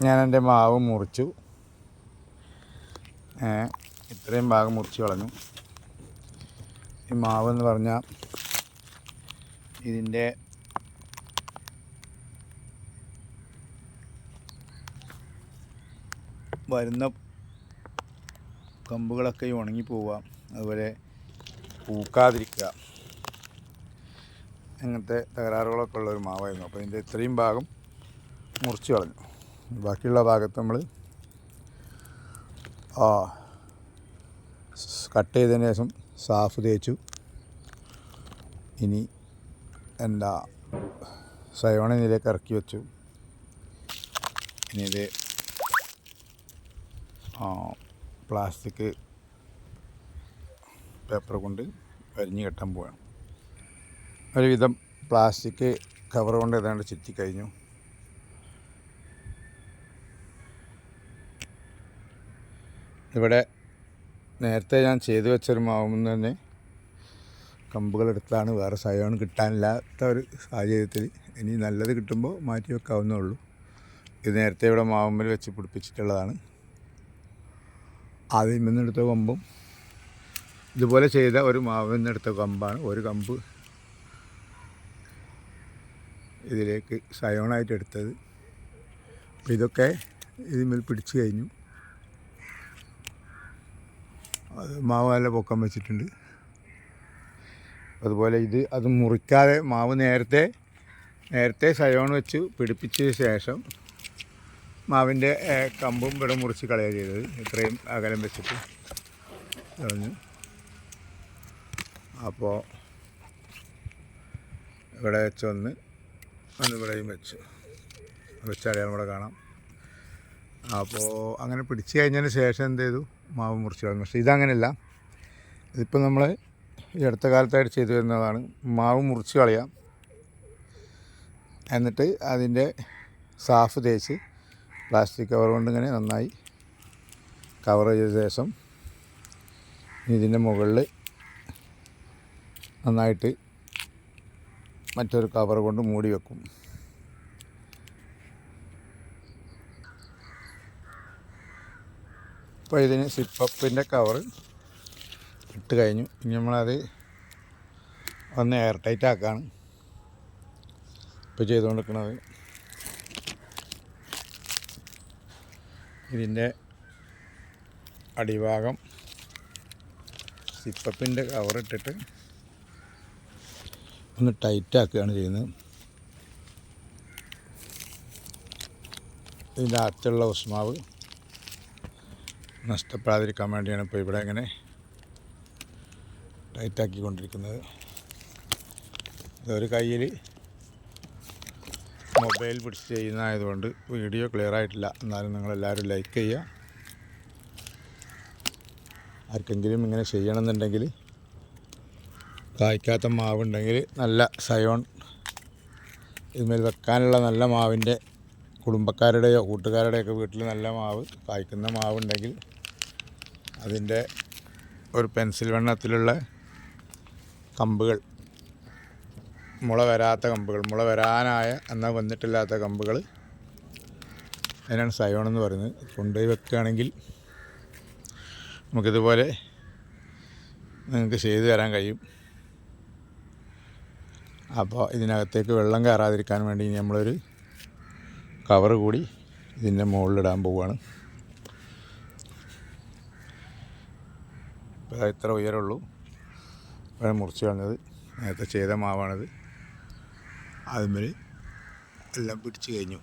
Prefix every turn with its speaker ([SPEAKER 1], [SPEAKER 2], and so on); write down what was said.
[SPEAKER 1] ഞാൻ എൻ്റെ മാവ് മുറിച്ചു. ഇത്രയും ഭാഗം മുറിച്ച് കളഞ്ഞു. ഈ മാവെന്ന് പറഞ്ഞാൽ ഇതിൻ്റെ വരുന്ന കമ്പുകളൊക്കെ ഉണങ്ങിപ്പോവുക, അതുപോലെ പൂക്കാതിരിക്കുക, അങ്ങനത്തെ തകരാറുകളൊക്കെ ഉള്ളൊരു മാവായിരുന്നു. അപ്പോൾ ഇതിൻ്റെ ഇത്രയും ഭാഗം മുറിച്ച് കളഞ്ഞു. ബാക്കിയുള്ള ഭാഗത്ത് നമ്മൾ കട്ട് ചെയ്തതിന് ശേഷം സാഫ് തേച്ചു. ഇനി സയോണ ഇതിലേക്ക് ഇറക്കി വെച്ചു. ഇനി ഇത് പ്ലാസ്റ്റിക് പേപ്പർ കൊണ്ട് വരിഞ്ഞ് കെട്ടാൻ പോവാണ്. ഒരുവിധം പ്ലാസ്റ്റിക് കവർ കൊണ്ട് ഏതാണ്ട് ചുറ്റിക്കഴിഞ്ഞു. ഇവിടെ നേരത്തെ ഞാൻ ചെയ്തു വെച്ചൊരു മാവുമെന്ന് തന്നെ കമ്പുകളെടുത്താണ്. വേറെ സയോൺ കിട്ടാനില്ലാത്ത ഒരു സാഹചര്യത്തിൽ ഇനി നല്ലത് കിട്ടുമ്പോൾ മാറ്റി വെക്കാവുന്നേ ഉള്ളൂ. ഇത് നേരത്തെ ഇവിടെ മാവുമ്മൽ വെച്ച് പിടിപ്പിച്ചിട്ടുള്ളതാണ്. ആദ്യം നിന്നെടുത്ത കമ്പും ഇതുപോലെ ചെയ്ത ഒരു മാവിൽ നിന്നെടുത്ത കമ്പാണ്. ഒരു കമ്പ് ഇതിലേക്ക് സയോണായിട്ട് എടുത്തത്. അപ്പോൾ ഇതൊക്കെ ഇതിന്മേൽ പിടിച്ചു കഴിഞ്ഞു. അത് മാവ് നല്ല പൊക്കം വെച്ചിട്ടുണ്ട്. അതുപോലെ അത് മുറിക്കാതെ മാവ് നേരത്തെ സയോൺ വെച്ച് പിടിപ്പിച്ചതിന് ശേഷം മാവിൻ്റെ കമ്പും ഇവിടെ മുറിച്ച് കളയുക ചെയ്തത്. ഇത്രയും അകലം വെച്ചിട്ട് കളഞ്ഞു. അപ്പോൾ ഇവിടെ വെച്ചൊന്ന് ഇവിടെയും വെച്ചറിയാൻ ഇവിടെ കാണാം. അപ്പോൾ അങ്ങനെ പിടിച്ചു കഴിഞ്ഞതിന് ശേഷം എന്ത് ചെയ്തു, മാവ് മുറിച്ച് കളഞ്ഞു. പക്ഷേ ഇതങ്ങനെയല്ല. ഇതിപ്പോൾ നമ്മൾ ഈ അടുത്ത കാലത്തായിട്ട് ചെയ്തു വരുന്നതാണ്. മാവ് മുറിച്ച് കളയാം, എന്നിട്ട് അതിൻ്റെ സാഫ് തേച്ച് പ്ലാസ്റ്റിക് കവർ കൊണ്ട് ഇങ്ങനെ നന്നായി കവർ ചെയ്ത ശേഷം ഇതിൻ്റെ മുകളിൽ നന്നായിട്ട് മറ്റൊരു കവർ കൊണ്ട് മൂടി വെക്കും. അപ്പോൾ ഇതിന് സിപ്പപ്പിൻ്റെ കവർ ഇട്ട് കഴിഞ്ഞു. ഇനി നമ്മളത് ഒന്ന് എയർ ടൈറ്റ് ആക്കുകയാണ് ഇപ്പോൾ ചെയ്തുകൊണ്ടിരിക്കുന്നത്. ഇതിൻ്റെ അടിഭാഗം സിപ്പപ്പിൻ്റെ കവർ ഇട്ടിട്ട് ഒന്ന് ടൈറ്റാക്കുകയാണ് ചെയ്യുന്നത്. ഇതിൻ്റെ അകത്തുള്ള ഉസ്മാവ് നഷ്ടപ്പെടാതിരിക്കാൻ വേണ്ടിയാണ് ഇപ്പോൾ ഇവിടെ ഇങ്ങനെ ടൈറ്റാക്കിക്കൊണ്ടിരിക്കുന്നത്. ഇതൊരു കയ്യിൽ മൊബൈൽ പിടിച്ച് ചെയ്യുന്നതായതുകൊണ്ട് വീഡിയോ ക്ലിയർ ആയിട്ടില്ല. എന്നാലും നിങ്ങളെല്ലാവരും ലൈക്ക് ചെയ്യുക. ആർക്കെങ്കിലും ഇങ്ങനെ ചെയ്യണമെന്നുണ്ടെങ്കിൽ, കായ്ക്കാത്ത മാവുണ്ടെങ്കിൽ, നല്ല സയോൺ ഇതിന്മേൽ വെക്കാനുള്ള നല്ല മാവിൻ്റെ കുടുംബക്കാരുടെയോ കൂട്ടുകാരുടെയൊക്കെ വീട്ടിൽ നല്ല മാവ്, കായ്ക്കുന്ന മാവുണ്ടെങ്കിൽ അതിൻ്റെ ഒരു പെൻസിൽ വണ്ണത്തിലുള്ള കമ്പുകൾ, മുള വരാത്ത കമ്പുകൾ, മുള വരാനായ എന്നാൽ വന്നിട്ടില്ലാത്ത കമ്പുകൾ, അതിനാണ് സയോൺ എന്ന് പറയുന്നത്. കൊണ്ടുപോയി വെക്കുകയാണെങ്കിൽ നമുക്കിതുപോലെ നിങ്ങൾക്ക് ചെയ്തു തരാൻ കഴിയും. അപ്പോൾ ഇതിനകത്തേക്ക് വെള്ളം കയറാതിരിക്കാൻ വേണ്ടി നമ്മളൊരു കവർ കൂടി ഇതിൻ്റെ മുകളിലിടാൻ പോവുകയാണ്. ഇപ്പോൾ ഇത്ര ഉയരമുള്ളൂ. ഇവിടെ മുറിച്ച് കളഞ്ഞത് നേരത്തെ ചെയ്ത മാവാണിത്. അതുമേൽ എല്ലാം പിടിച്ച് കഴിഞ്ഞു.